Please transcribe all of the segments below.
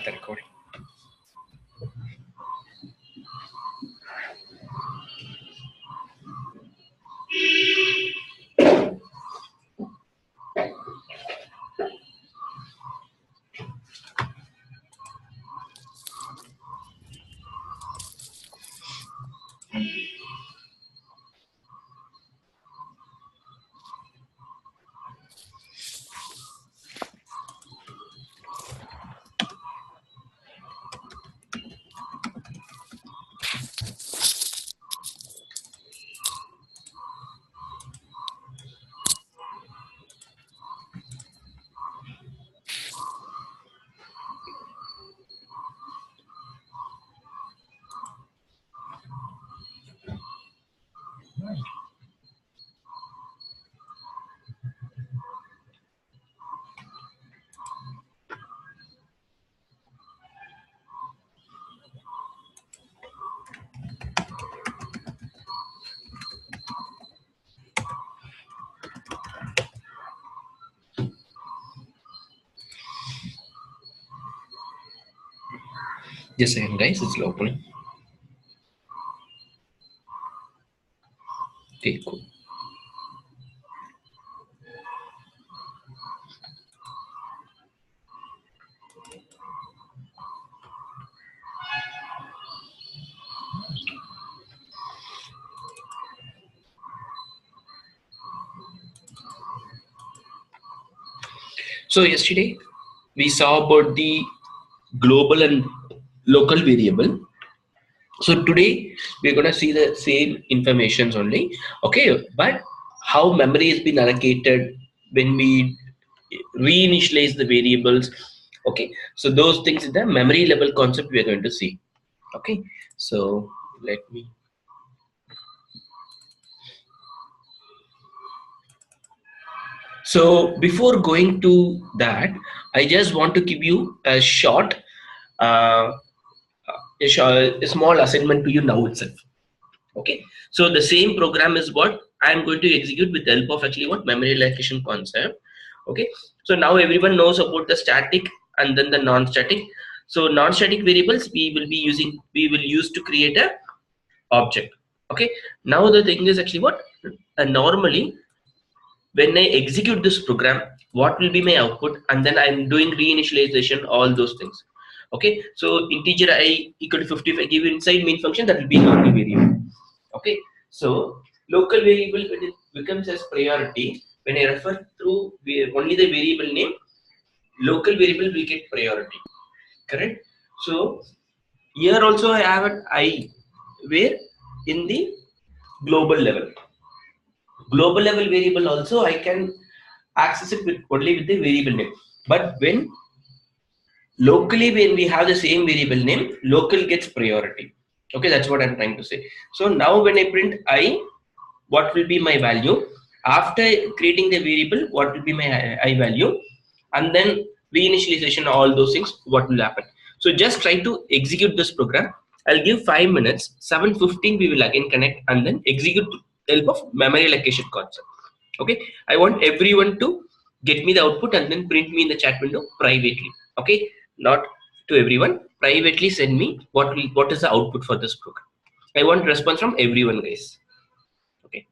the recording. Just a second, guys. It's opening. Okay, cool. So yesterday we saw about the global and local variable. So today we're gonna see the same informations only. Okay, but how memory has been allocated when we reinitialize the variables. Okay, so those things in the memory level concept we are going to see. Okay, so let me. So before going to that, I just want to give you a short, uh, a small assignment to you now itself. Okay, so the same program is what I am going to execute with the help of actually what memory allocation concept. Okay, so now everyone knows about the static and then the non-static. So non-static variables we will use to create a object. Okay, now the thing is actually what normally when I execute this program, what will be my output, and then I'm doing reinitialization, all those things. Okay, so integer I equal to 55 give inside main function, that will be local variable. Okay, so local variable when it becomes as priority, when I refer through only the variable name, local variable will get priority. Correct. So here also I have an I where in the global level. Global level variable also I can access it with only with the variable name. But when locally when we have the same variable name, local gets priority. Okay, that's what I'm trying to say. So now when I print I, what will be my value? After creating the variable, what will be my I value? And then reinitialization, all those things, what will happen? So just try to execute this program. I'll give 5 minutes. 7:15 we will again connect and then execute with help of memory allocation concept. Okay, I want everyone to get me the output and then print me in the chat window privately. Okay, not to everyone. Privately send me what is the output for this program. I want response from everyone, guys. Okay,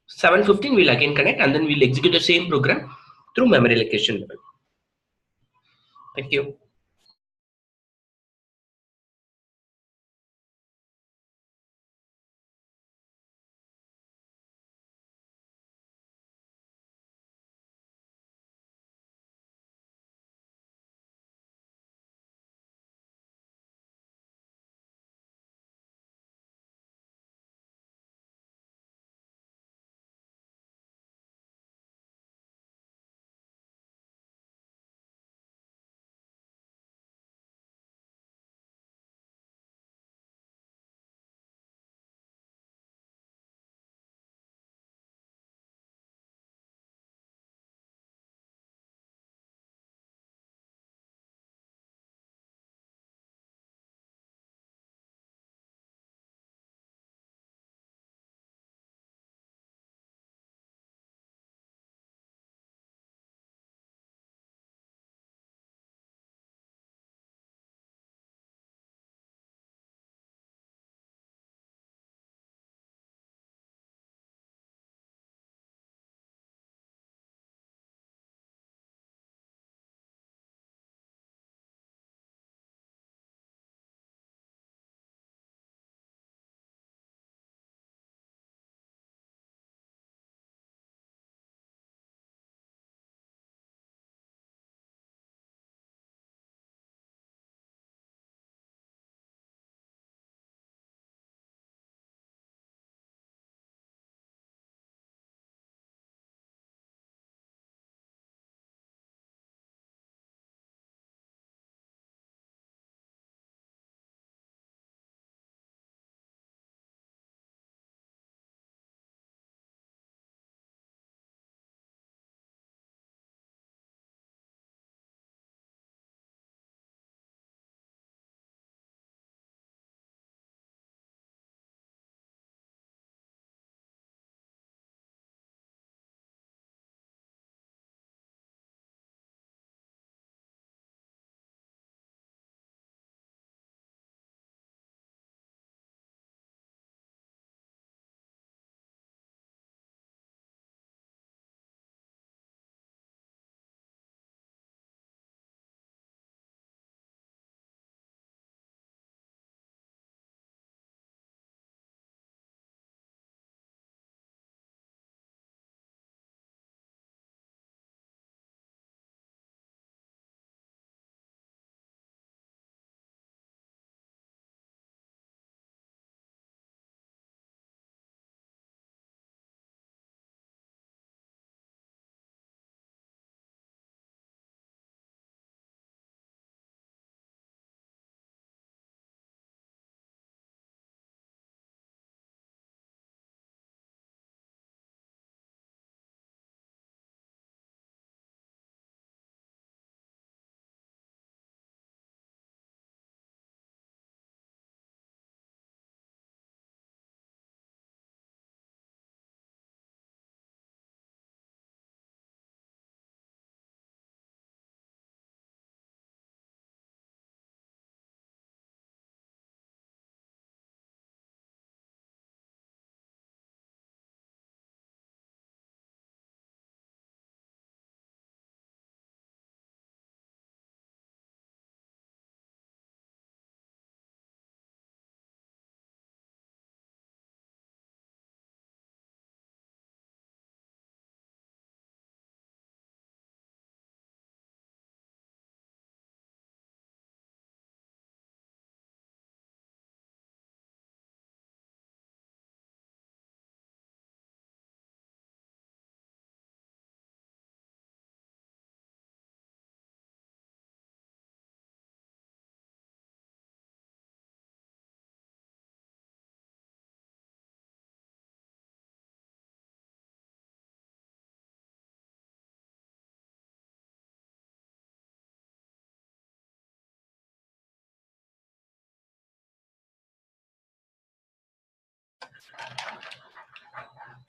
7:15 we'll again connect and then we'll execute the same program through memory allocation level. Thank you.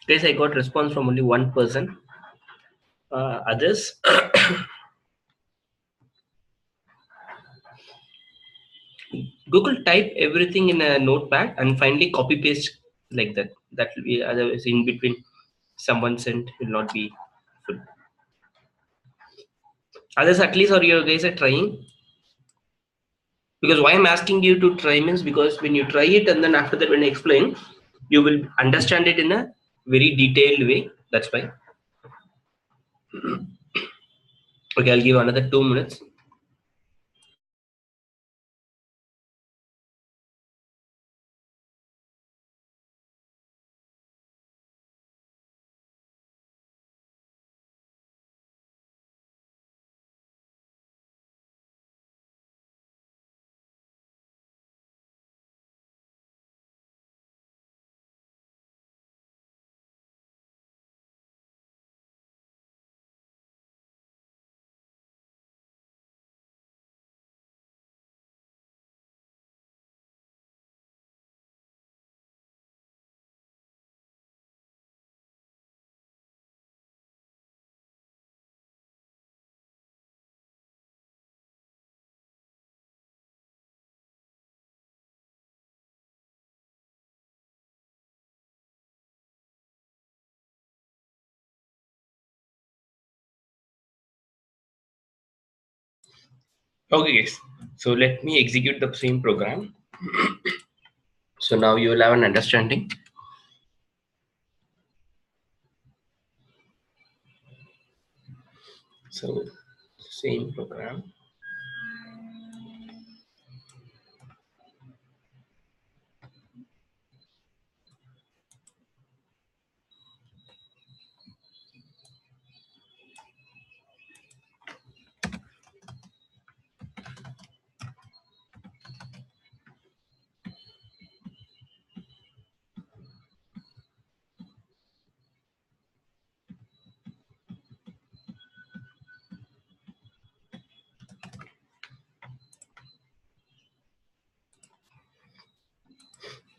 Guys, I got response from only one person. Others, Google type everything in a notepad and finally copy paste like that. That will be, otherwise in between someone sent will not be full. Others, at least, or you guys are trying? Because why I'm asking you to try means because when you try it and then after that when I explain, you will understand it in a very detailed way. That's why. Okay, I'll give another 2 minutes. Okay, guys. So let me execute the same program. So now you will have an understanding. So same program.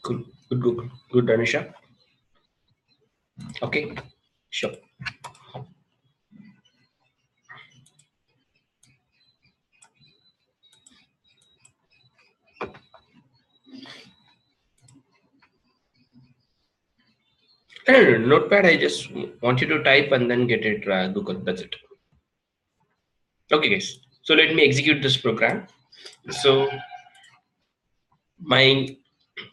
Good, good, good, good, Anisha. Okay, sure. No, notepad. I just want you to type and then get it Google. That's it. Okay, guys. So let me execute this program. So my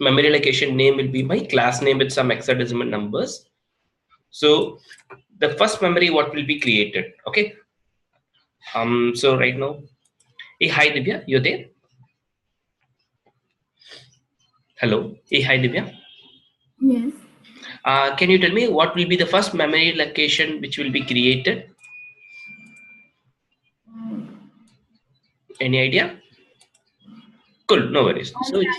memory location name will be my class name with some hexadecimal numbers. So the first memory what will be created. Okay. So right now, hey, hi Divya, you're there? Hello. Hey, hi Divya. Yes. Can you tell me what will be the first memory location which will be created? Any idea? Cool, no worries. All So it's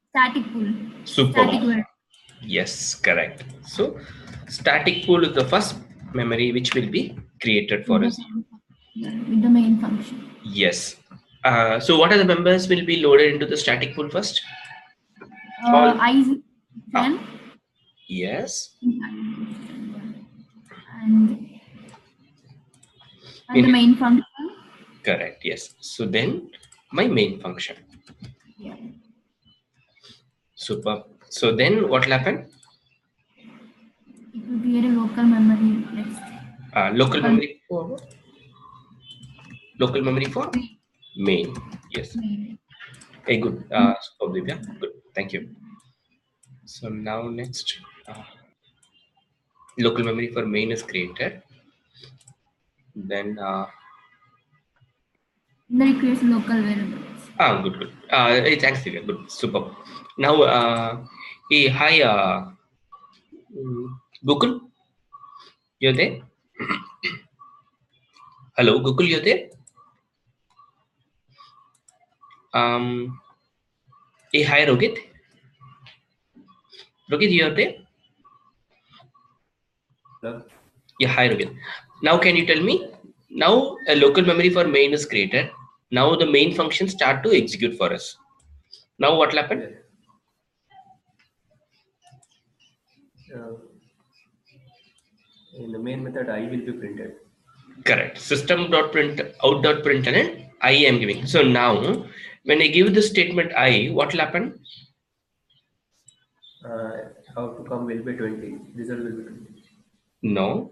static pool. superb. Static word Yes, correct. So static pool is the first memory which will be created with for the us. main, with the main function. Yes. So what are the members will be loaded into the static pool first? All. I is Ah, 10 yes. and In the main function. correct. Yes. So then my main function. Yeah. Super. So then what will happen? It will create a local memory next. Local Local memory for local memory for main. main. Yes. Main. Hey, good. Superb, Divya. Good. Thank you. So now next, local memory for main is created. Then Then it creates local variables. good, good. Hey, thanks, Divya. Good. Superb. Now, hey, hi, Google, you're there? Hello, Google, you're there? Um, hey, hi, Rohit. Rohit, you're there? Yeah, hi, Rohit. Now, can you tell me? Now, a local memory for main is created. Now, the main function start to execute for us. Now, what will happen? Uh, in the main method, I will be printed. Correct. System.print out.println I am giving. So now when I give the statement I, what will happen? Outcome will be 20. Result will be 20. No.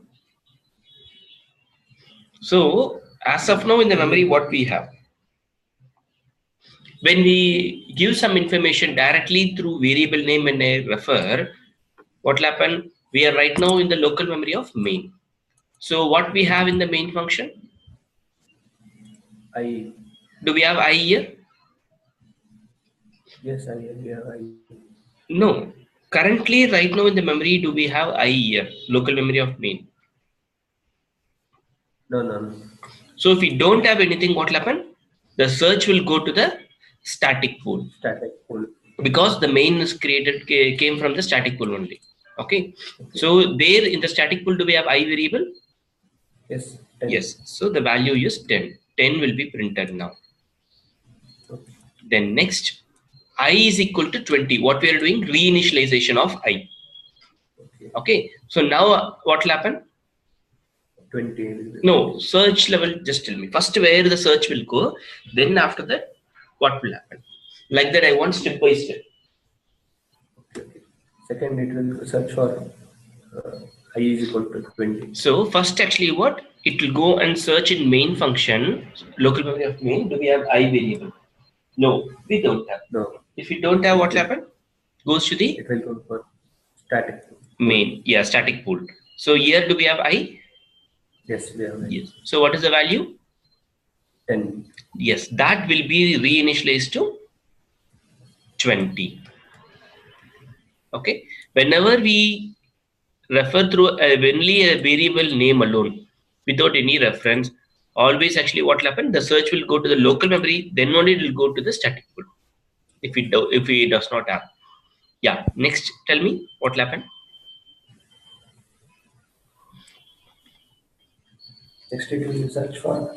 So as of now in the memory, what we have? When we give some information directly through variable name and I refer, what will happen? We are right now in the local memory of main. So what we have in the main function? I. Do we have I here? Yes, I. Yeah, I. No. Currently, right now in the memory, do we have I here? Local memory of main. No, no, no. So if we don't have anything, what will happen? The search will go to the static pool Static pool. because the main is created came from the static pool only. Okay. Okay. So there in the static pool, do we have I variable? Yes. 10. Yes. So the value is 10. 10 will be printed now. Okay. Then next, I is equal to 20. What we are doing? Reinitialization of I. Okay. Okay. So now what will happen? 20 will be No, printed. search level, just tell me. First where the search will go, then after that, what will happen? Like that I want step by step. Okay, okay. Second, it will search for I is equal to 20. So first actually what? It will go and search in main function, local memory of main, do we have I variable? No, we don't have. No. If we don't have, what will It, happen? Goes to the it will go for static pool. main, yeah, static pool. So here do we have I? Yes, we have Yes. So what is the value? 10. Yes, that will be reinitialized to 20. Okay. Whenever we refer through only a variable name alone without any reference, always actually what will happen? The search will go to the local memory, then only it will go to the static pool. If it does not have. Yeah. Next, tell me what will happen. Next, it will search for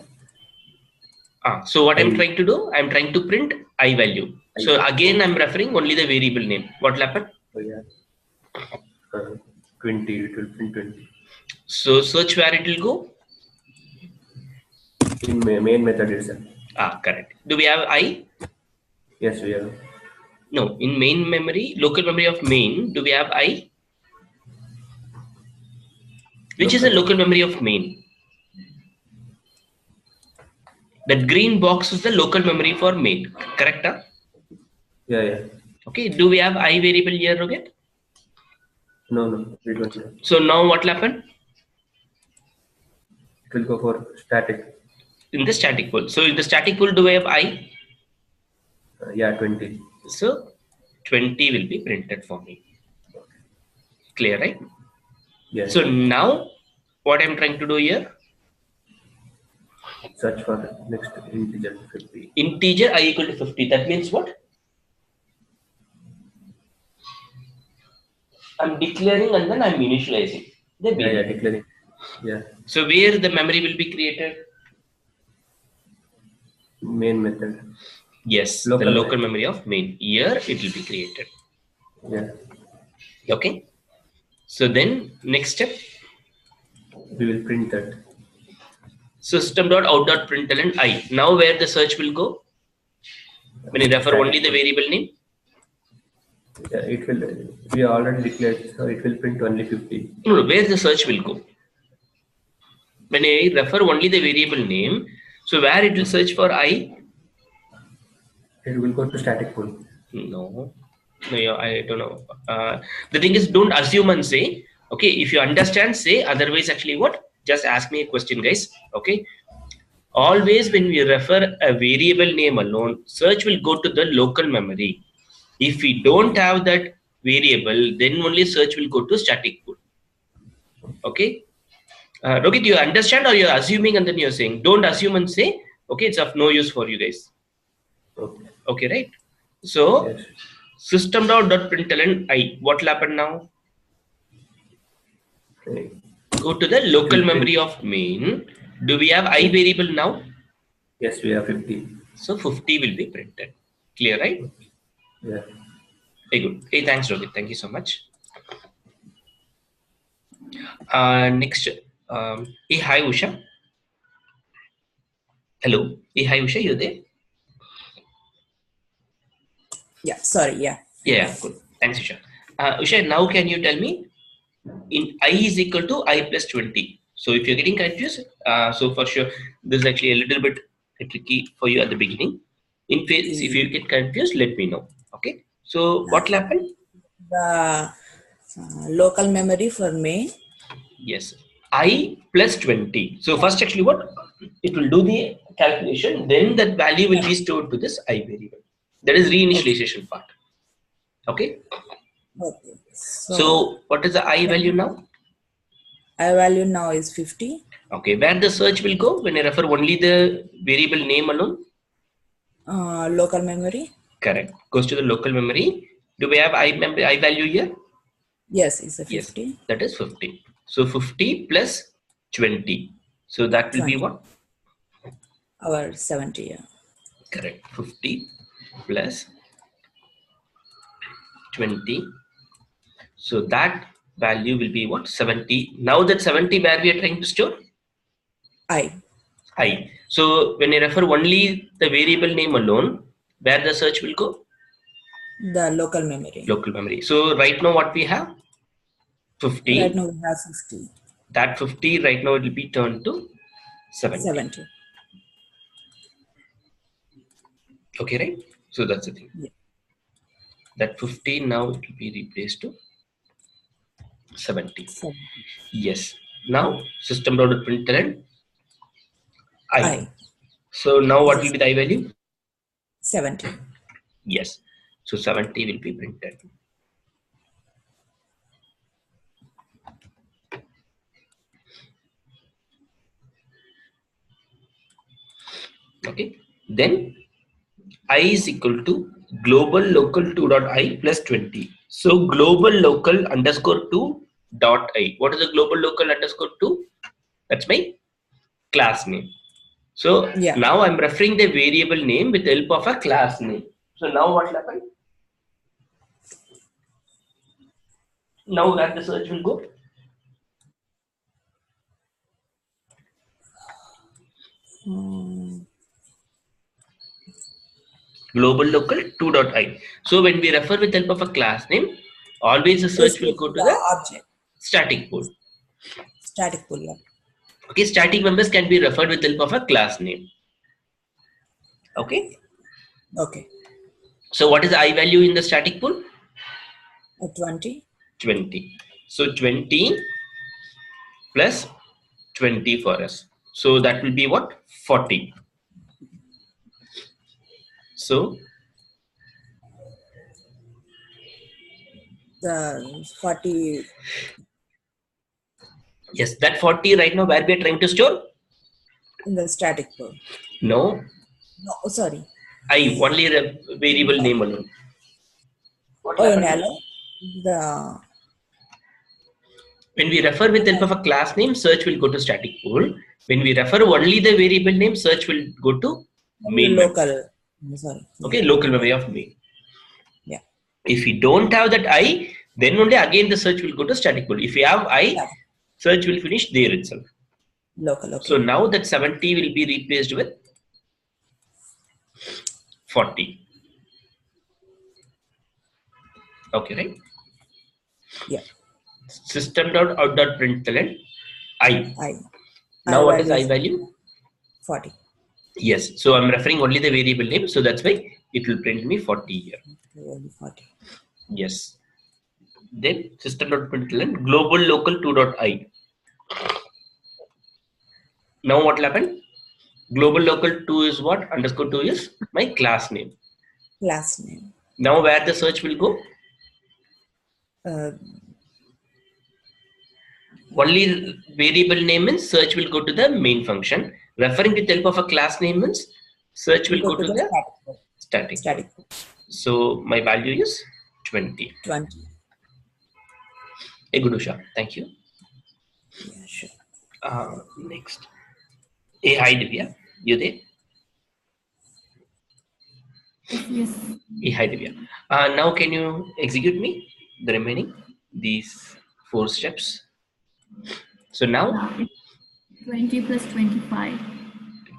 So what I'm I. trying to do, I'm trying to print I value. I. So again, I'm referring only the variable name. What will happen? Oh, yeah. 20. It will print 20. So search where it will go. In main method itself. Correct. Do we have I? Yes, we have. No. In main memory, local memory of main, do we have I? Which is the Local. local memory of main? That green box is the local memory for main. Correct? Huh? Yeah, yeah. Okay. Do we have I variable here, Rohit? No, no, we don't have. So now what will happen? It will go for static. In the static pool. So in the static pool, do we have I? Yeah, 20. So 20 will be printed for me. Clear, right? Yeah. So now what I'm trying to do here? Search for next integer 50. Integer I equal to 50. That means what? I'm declaring and then I'm initializing the Yeah, variable. declaring. Yeah. So where the memory will be created? Main method. Yes, Local the local memory of main. Here it will be created. Yeah. Okay. So then next step, We will print that. system.out.println I. Now where the search will go? When you refer Static only the pool. variable name? Yeah, it will. We already declared, so it will print only 50. No, where the search will go? When I refer only the variable name, so where it will search for I? It will go to static pool. No, yeah, I don't know. The thing is, don't assume and say. Okay, if you understand, say. Otherwise, actually, what? Just ask me a question, guys. Okay. Always, when we refer a variable name alone, search will go to the local memory. If we don't have that variable, then only search will go to static pool. Okay. Rohit, you understand or you're assuming and then you're saying? Don't assume and say. Okay, it's of no use for you guys. Okay. Okay, right? So Yes. system.println I. What will happen now? Okay. Go to the local memory of main. Do we have I variable now? Yes, we have 50. So 50 will be printed. Clear, right? Yeah. Very good. Hey, thanks, Rohit. Thank you so much. Next, hey, hi Usha. Hello. Hey, hi Usha, you there? Yeah, sorry. Yeah. Yeah, good. Thanks, Usha. Usha, now can you tell me in I is equal to I plus 20? So if you're getting confused, so for sure, this is actually a little bit tricky for you at the beginning. In case if you get confused, let me know. Okay. So what will happen? The local memory for main. Yes, I plus 20. So first actually what? It will do the calculation, then that value will be stored to this I variable. That is reinitialization part. Okay. Okay. So what is the I value now? I value now is 50. Okay, where the search will go when I refer only the variable name alone? Local memory. Correct. Goes to the local memory. Do we have I value here? Yes, it's a Yes, 50. that is 50. So 50 plus 20. So that will be 20. what? Our 70. Yeah. Correct. 50 plus 20. So that value will be what? 70. Now that 70 where we are trying to store? I. I. So when I refer only the variable name alone, where the search will go? The local memory. Local memory. So right now what we have? 50. Right now we have 50. That 50 right now it will be turned to 70. 70. Okay, right? So that's the thing. Yeah. That 50 now it will be replaced to 70. 70. Yes. Now system.println I. I. So now what will Yes. be the I value? 70. Yes. So 70 will be printed. Okay. Then I is equal to global local 2 dot I plus 20. So global local underscore 2 dot I. What is the global local underscore 2? That's my class name. So Yeah. now I'm referring the variable name with the help of a class name. So now what will happen? Now where the search will go? Global local 2 dot I. So when we refer with the help of a class name, always the search will go to the the object. static pool. Static pool. Yeah. Okay, static members can be referred with the help of a class name. Okay. Okay. So what is the I value in the static pool? 20. 20. So 20 plus 20 for us. So that will be what? 40. So The 40. yes, that 40 right now where we are trying to store? In the static pool. No, No, sorry. I only the variable name alone. What will Oh, in happen? yellow. The When we refer with the help of a class name, search will go to static pool. When we refer only the variable name, search will go to main memory. local. Sorry. Okay, Yeah. local memory of main. Yeah. If we don't have that I, then only again the search will go to static pool. If we have I, Yeah. search will finish there itself. Local. Okay. So now that 70 will be replaced with 40. Okay, right? Yeah. System.out.println I. I. Now what is value I value? 40. Yes. So I'm referring only the variable name. So that's why it will print me 40 here. 40. Yes. Then system.println global local 2 dot I. Now what will happen? Global local 2 is what? Underscore 2 is my class name. Class name. Now where the search will go? Only variable name means search will go to the main function. Referring with the help of a class name means search will go to the static. So my value is 20. 20. A good Usha. Thank you. Yeah, sure. Next. Hey, hi Divya. You there? Yes. Hey, hi Divya. Now can you execute me the remaining these 4 steps? So now, Yeah, it's 20 plus 25.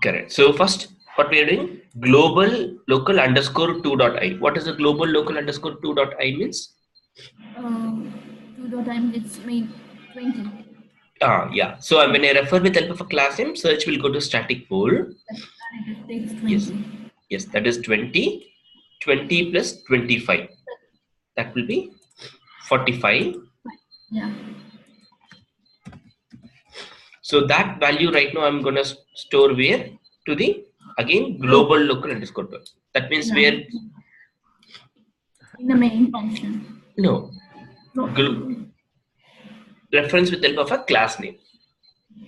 correct. So first, what we are doing, global local underscore 2.i. What is the global local underscore 2.i means? 2 dot time, it's made 20. Yeah. So when I refer with help of a class name, search will go to static pool. And it takes Yes. 20. Yes, that is 20. 20 plus 25. That will be 45. Yeah. So that value right now I'm going to store where? To the, again, global local underscore 2. That means Yeah. where, In the main function. no, No. reference with help of a class name.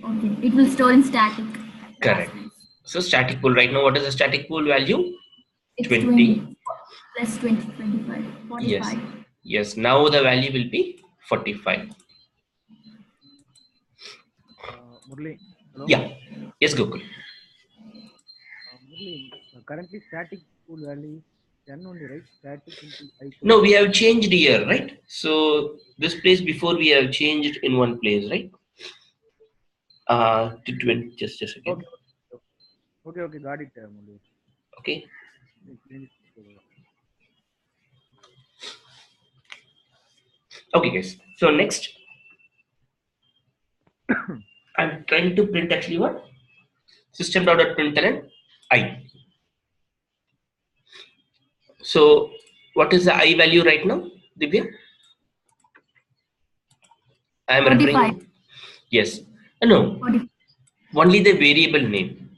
Okay. It will store in static. Correct. So static pool right now, what is the static pool value? It's 20. 20 plus 20, 25, Yes. 45. Yes. Now the value will be 45. Murli, hello. Yeah. Yes, Gokul. Murli, currently static pool value is 10 only, right? Static into I equal No, to we have changed here, right? So this place before we have changed in one place, right? To 20, just a second. Okay, okay, got it, Murli. Okay. Change it. Okay, guys. So next, I'm trying to print actually what? System.println I. So what is the I value right now, Divya? I am 45. referring. Yes. No. 45. Only the variable name.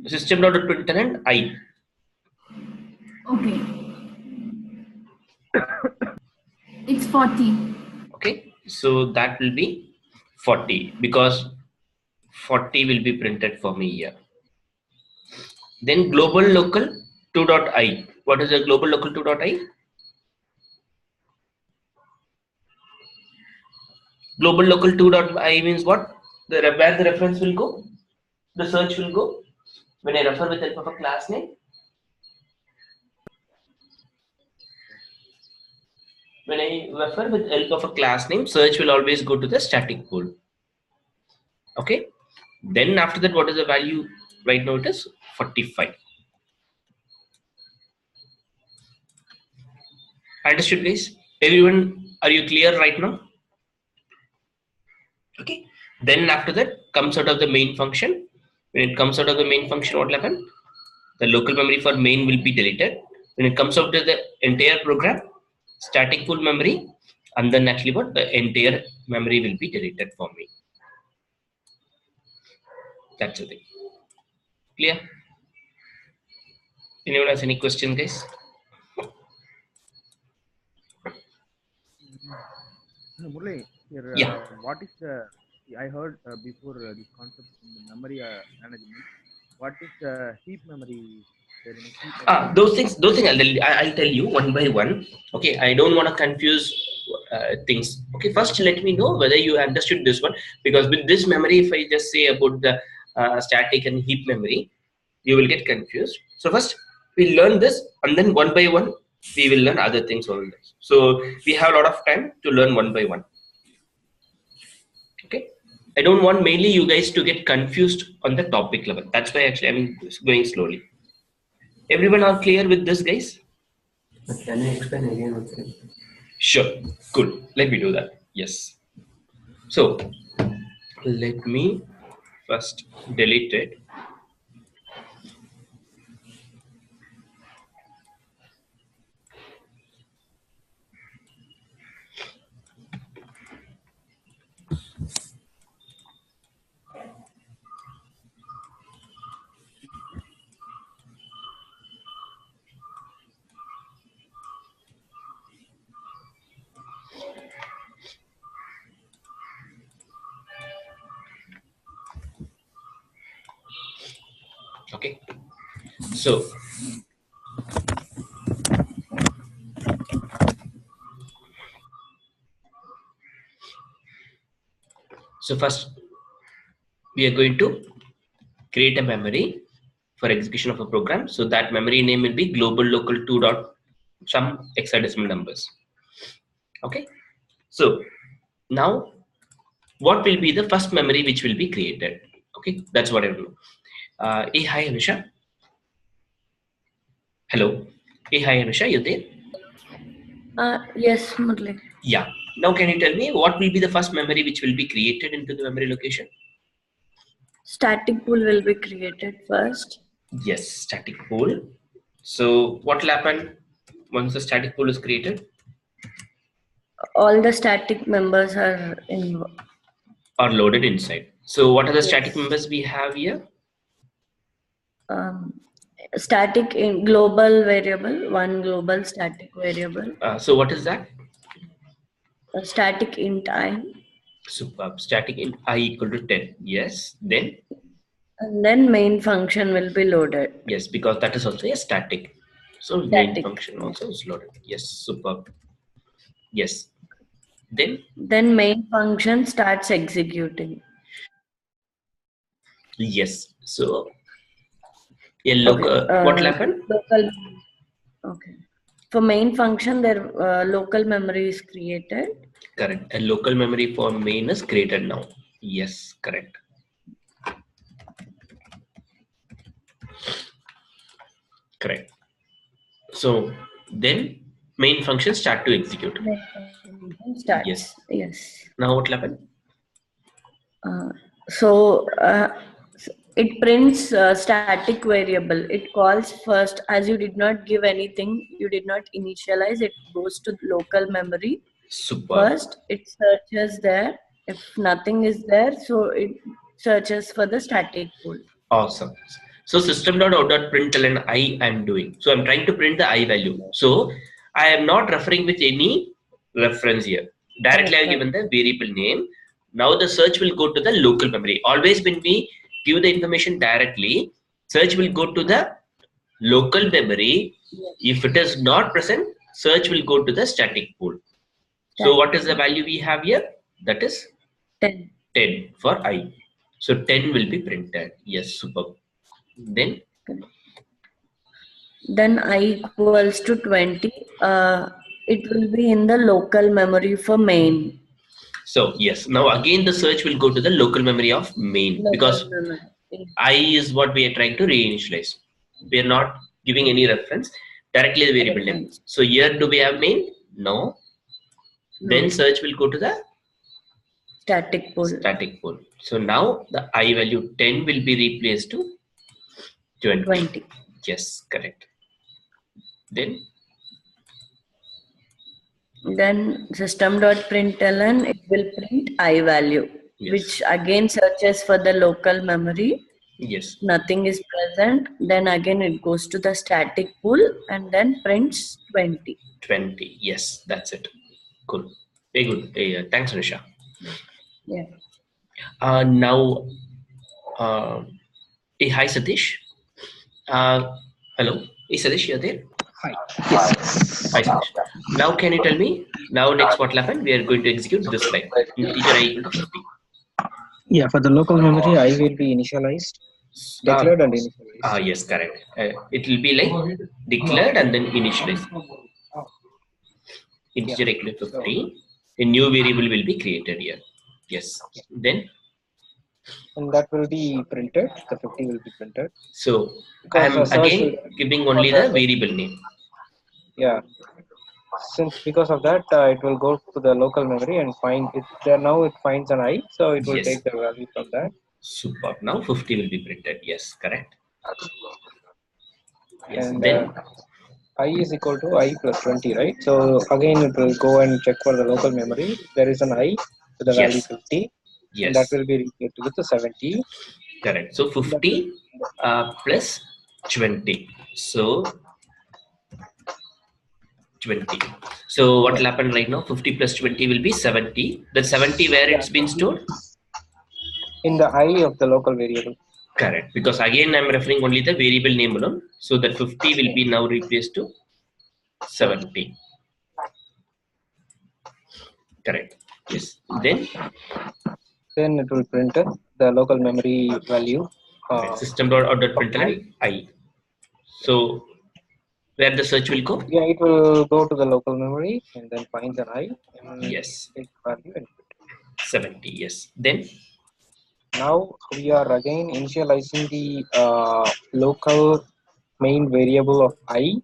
System.println I. Okay. It's 40. Okay. So that will be 40 because 40 will be printed for me here. Then global local 2.i. What is the global local 2.i? Global local 2.i means what? Where the reference will go? The search will go when I refer with help of a class name. When I refer with help of a class name, search will always go to the static pool. Okay. Then after that, what is the value? Right now it is 45. Understood, guys? Everyone, are you clear right now? Okay. Then after that comes out of the main function. When it comes out of the main function, what will happen? The local memory for main will be deleted. When it comes out to the entire program, static pool memory, and then actually what? The entire memory will be deleted for me. That's the thing. Clear? Anyone has any question, guys? Murli, here, Yeah. what is the? I heard before this concept in the memory management. What is the heap memory? There in a heap memory. Those things I'll tell you one by one. Okay, I don't want to confuse things. Okay, first let me know whether you understood this one, because with this memory, if I just say about the static and heap memory, you will get confused. So first we learn this, and then one by one we will learn other things on this. So we have a lot of time to learn one by one. Okay, I don't want mainly you guys to get confused on the topic level. That's why actually I'm going slowly. Everyone are clear with this, guys? Can you explain again once again? Sure. Cool. Let me do that. Yes. So let me first delete it. Okay. So first we are going to create a memory for execution of a program. So that memory name will be global local 2 dot some hexadecimal numbers. Okay. So Now, what will be the first memory which will be created? Okay, that's what I will do. Hey, hi, Anusha. Hello. Hey, hi, Anusha. You there? Yes, Murli. Yeah. Now, can you tell me what will be the first memory which will be created into the memory location? Static pool will be created first. Yes, static pool. So, what will happen once the static pool is created? All the static members are in. Or loaded inside. So, what are the static Yes. members we have here? Static in global variable, one global static variable. So, what is that? A static int I. Superb. Static in I equal to 10. Yes. Then? And then main function will be loaded. Yes, because that is also a static. So, main Static. function also is loaded. Yes, superb. Yes. Then? Then main function starts executing. Yes. So, a local, what will happen? Local. Okay. For main function, their local memory is created. Correct. A local memory for main is created now. Yes, correct. Correct. So, then main function start to execute. Main function starts. Yes. Yes. Now, what will happen? So it prints static variable. It calls first, as you did not give anything, you did not initialize, it goes to local memory. Superb. First, it searches there. If nothing is there, so it searches for the static pool. Awesome. So system.out.println I am doing. So I'm trying to print the I value. So I am not referring with any reference here. Directly I've given the variable name. Now the search will go to the local memory. Always when we give the information directly, search will go to the local memory. If it is not present, search will go to the static pool. So what is the value we have here? That is 10. 10 for I. So 10 will be printed. Yes, superb. Then I equals to 20. It will be in the local memory for main. so yes, now again the search will go to the local memory of main because I is what we are trying to reinitialize. We are not giving any reference, directly the variable name. So here do we have main? No. Then search will go to the static pool. Static pool. So now the I value 10 will be replaced to 20. Yes, correct. Then system.println, it will print I value, which again searches for the local memory. Yes. Nothing is present. Then again it goes to the static pool and then prints 20. 20. Yes, that's it. Cool. Very good. Thanks, Anisha. Yeah. Now, hi Satish. Hello. Hey Satish, you're there? Hi. Yes. Hi Satish. Now can you tell me, now next what will happen? We are going to execute this line. Integer I equal to 50. Yeah, for the local memory, I will be initialized, declared and initialized. Yes, correct. It will be like declared and then initialized. Integer equal to 50. A new variable will be created here. Yes. Then? And that will be printed. The 50 will be printed. So I am again giving only the variable name. Yeah. Because of that, it will go to the local memory and find it. There now it finds an I, so it will take the value from that. Superb. Now 50 will be printed. Yes, correct. Yes. And then I is equal to I plus 20, right? So again, it will go and check for the local memory. There is an I to the value 50. Yes. And that will be replaced with the 70. Correct. So 50 plus 20. So 20. So what will happen right now? 50 plus 20 will be 70. The 70 where it's been stored? In the I of the local variable. Correct. Because again I'm referring only the variable name alone. So that 50 will be now replaced to 70. Correct. Yes. Then it will print the local memory value. System.out.println I. So where the search will go? Yeah, it will go to the local memory and then finds an I and yes. take value and print it. 70. Yes. Then Now we are again initializing the local main variable of I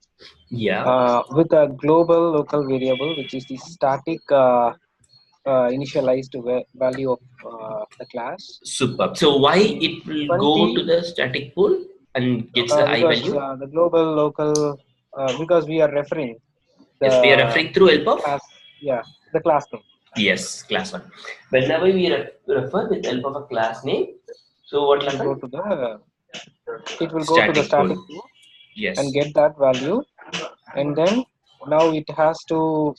yeah, with a global local variable, which is the static initialized value of the class. superb. So why it will go to 20 the static pool and gets the I because value? the global local because we are referring Yes, we are the referring through help of class, yeah, the class name. yes, class one. Whenever we refer with help of a class name, so what It will will go happen? to the Static static pool. pool and Yes, get that value, and then now it has to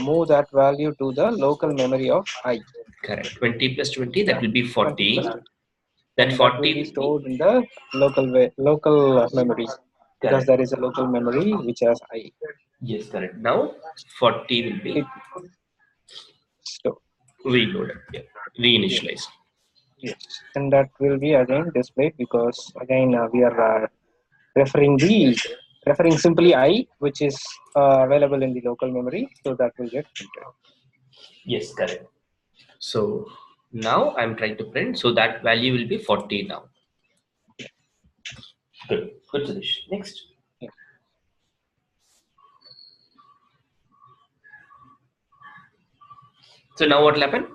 move that value to the local memory of I. correct. 20 plus 20, that will be 20 40. plus 20. That And that 40 will be will be stored in the local memory because correct. there is a local memory which has I. Yes, correct. Now 40 will be It stored. reloaded. Yeah, Yes, reinitialized. yes, and that will be again displayed because again we are referring simply I, which is available in the local memory, so that will get printed. Yes, correct. So now I'm trying to print, so that value will be 40 now. Good, good, Suresh. Next. Yeah. So now what will happen?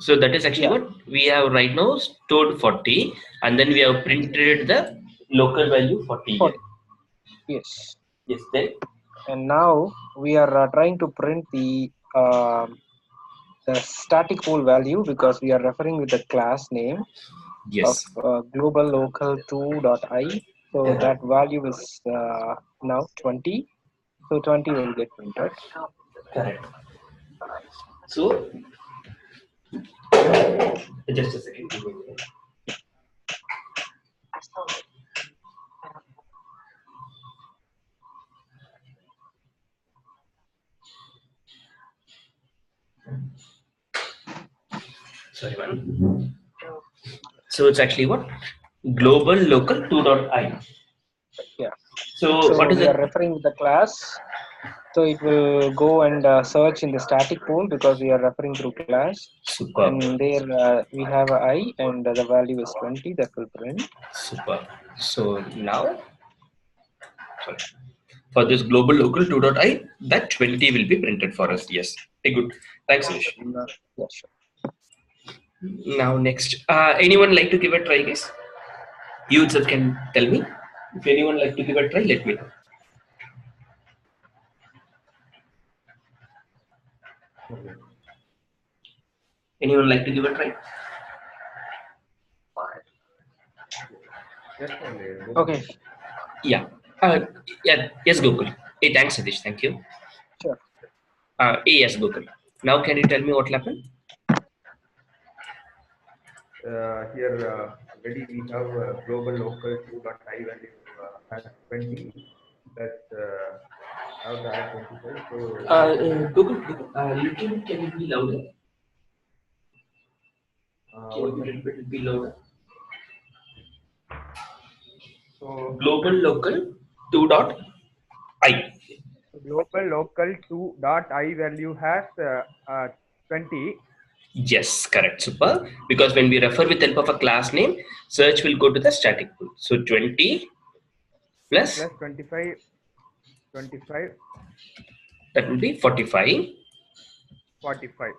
So that is actually Yeah. what we have right now stored 40, and then we have printed the local value 40 here. 40. Yes. Yes, then And now we are trying to print the static pool value because we are referring with the class name of yes, global local 2.i. So that value is now 20. So 20 will get printed. correct. So just a second. Sorry, man. So it's actually what? Global local 2.i. Yeah. So what So is we are it? referring with the class. So it will go and search in the static pool because we are referring through class. Superb. And there we have a I and the value is 20 that will print. Superb. So now, sorry, for this global local 2.i, that 20 will be printed for us. Yes. Very good. Thanks, Suresh. Yeah, sure. Now next, anyone like to give a try, guys? You itself can tell me. If anyone like to give a try, let me know. Anyone like to give a try? Okay, Yeah. Yeah. Yes, Gokul. Hey, thanks, Satish. Thank you. sure. Yes, Gokul. Now can you tell me what will happen? Here already we have global local 2.i value has 20 plus now to add 25. So Gokul, little bit can you be louder? Can you one be second. little bit be louder? So Global local 2.i. global local 2.i value has 20 Yes, correct. Super. Because when we refer with help of a class name, search will go to the static pool. So 20 plus plus 25 that will be 45. 45.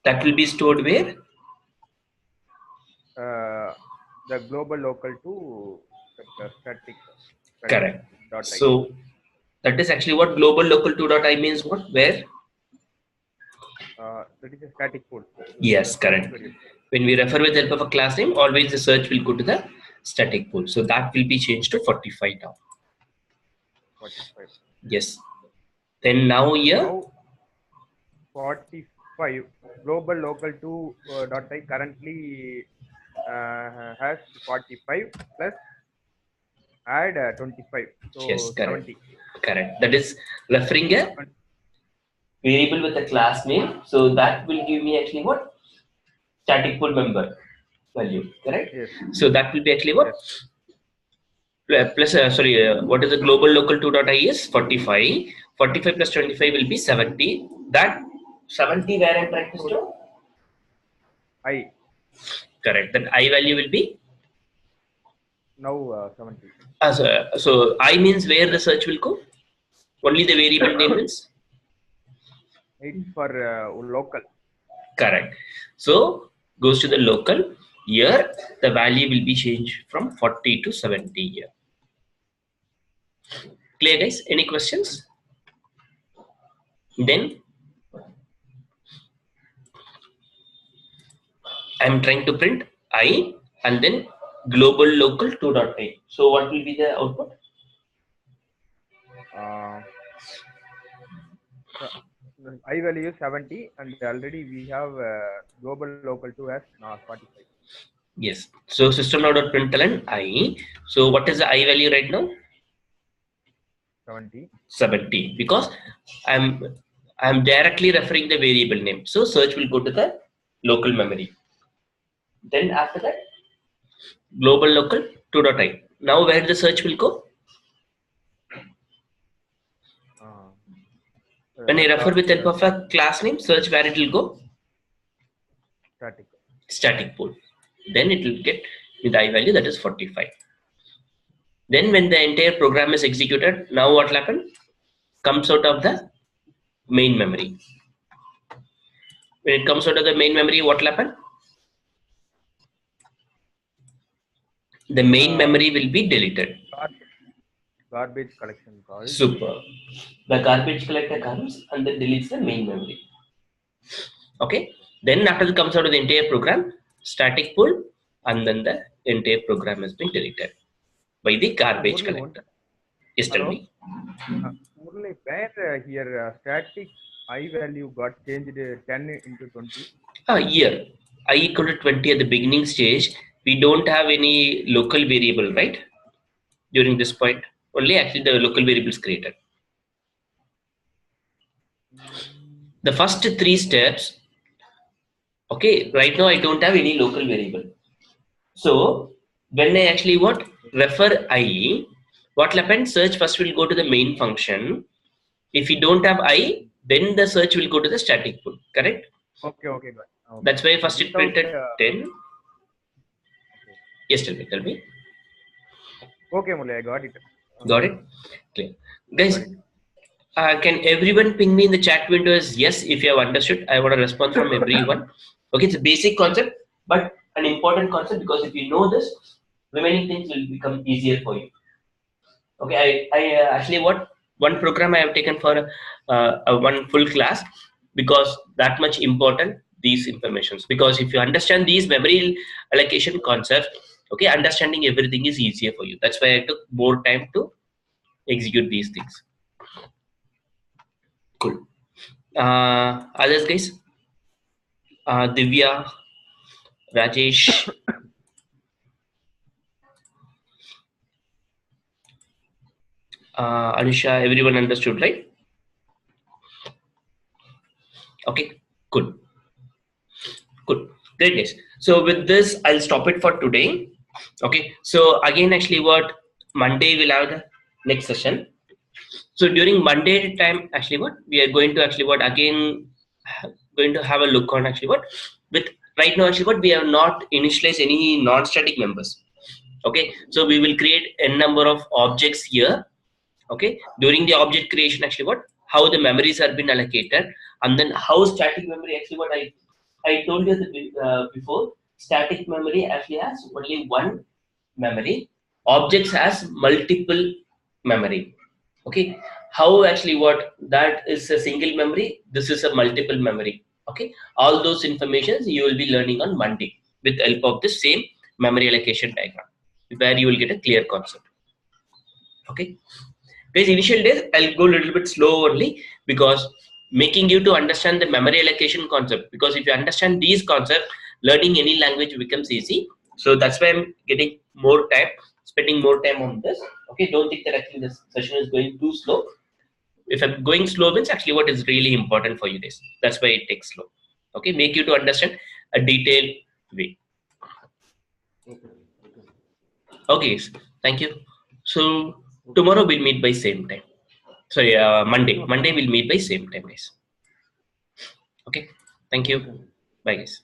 That will be stored where? The global local to static Correct. dot I. So that is actually what global local 2.i means. What? Where? That is a static pool. Yes, Static correct. variable. When we refer with help of a class name, always the search will go to the static pool. So that will be changed to 45 now. 45. Yes. Then now here, Now 45 global local 2 dot I currently has 45 plus add 25, yes, so correct. 70. Correct. That is referring a variable with a class name. So that will give me actually what? Static pool member value. Correct. Yes, So that will be actually what? yes. Plus, what is the global local 2.i is 45. 45 plus 25 will be 70. That 70 where I'm trying to store? I. Correct. Then I value will be Now 70. so I means where the search will go. Only the variable name means. It's for local. Correct. So goes to the local. Here the value will be changed from 40 to 70 here. Clear, guys? Any questions? Then I'm trying to print I and then global local 2.8. So what will be the output? The I value is 70, and already we have global local 2 as 45. Yes. So system.println I. So what is the I value right now? 70. 70. Because I'm directly referring the variable name. So search will go to the local memory. Then after that, global local 2.I. Now where the search will go? When I refer with help of a class name, search where it will go? Static. Static pool. Then it will get with I value that is 45. Then when the entire program is executed, now what will happen? Comes out of the main memory. When it comes out of the main memory, what will happen? The main memory will be deleted. Garbage collection called. Super. The garbage collector comes and then deletes the main memory. Okay. Then after it comes out of the entire program, static pool, and then the entire program has been deleted by the garbage collector. Yes, tell me. Murli, where here static I value got changed 10 into 20? Here, I equal to 20 at the beginning stage. We don't have any local variable, right? During this point, only actually the local variable is created. The first 3 steps, okay, right now I don't have any local variable. So when I actually refer I, what will happen? Search first will go to the main function. If you don't have I, then the search will go to the static pool, correct? Okay, got it. Okay. That's why first it printed 10. Okay. Yes, tell me. Okay, Murli, I got it. Got it? Clear. Guys, can everyone ping me in the chat window as yes if you have understood? I want a response from everyone. Okay, it's a basic concept, but an important concept because if you know this, remaining things will become easier for you. Okay, I actually one program I have taken for one full class because that much important these informations, because if you understand these memory allocation concepts, okay, understanding everything is easier for you. That's why I took more time to execute these things. Cool. Others guys? Divya, Rajesh. Anusha, everyone understood, right? Okay, good. Good. Great, guys. So with this, I'll stop it for today. Okay. So again, actually, Monday we'll have the next session. So during Monday time, actually, we are going to actually again going to have a look on actually with right now actually we have not initialized any non-static members. Okay. So we will create a number of objects here. Okay. During the object creation, actually how the memories have been allocated, and then how static memory actually I told you before, static memory actually has only one memory. Objects has multiple memory. Okay, how actually that is a single memory. This is a multiple memory. Okay, all those informations you will be learning on Monday with help of the same memory allocation diagram, where you will get a clear concept. Okay. Guys, initial days I'll go a little bit slow only because making you to understand the memory allocation concept, because if you understand these concepts, learning any language becomes easy. So that's why I'm getting more time, spending more time on this. Okay, don't think that actually this session is going too slow. If I'm going slow means actually what is really important for you guys. That's why it takes slow. Okay, make you to understand a detailed way. Okay, thank you. So tomorrow we'll meet by same time. Sorry, Monday we'll meet by same time, guys. Okay, thank you. Bye, guys.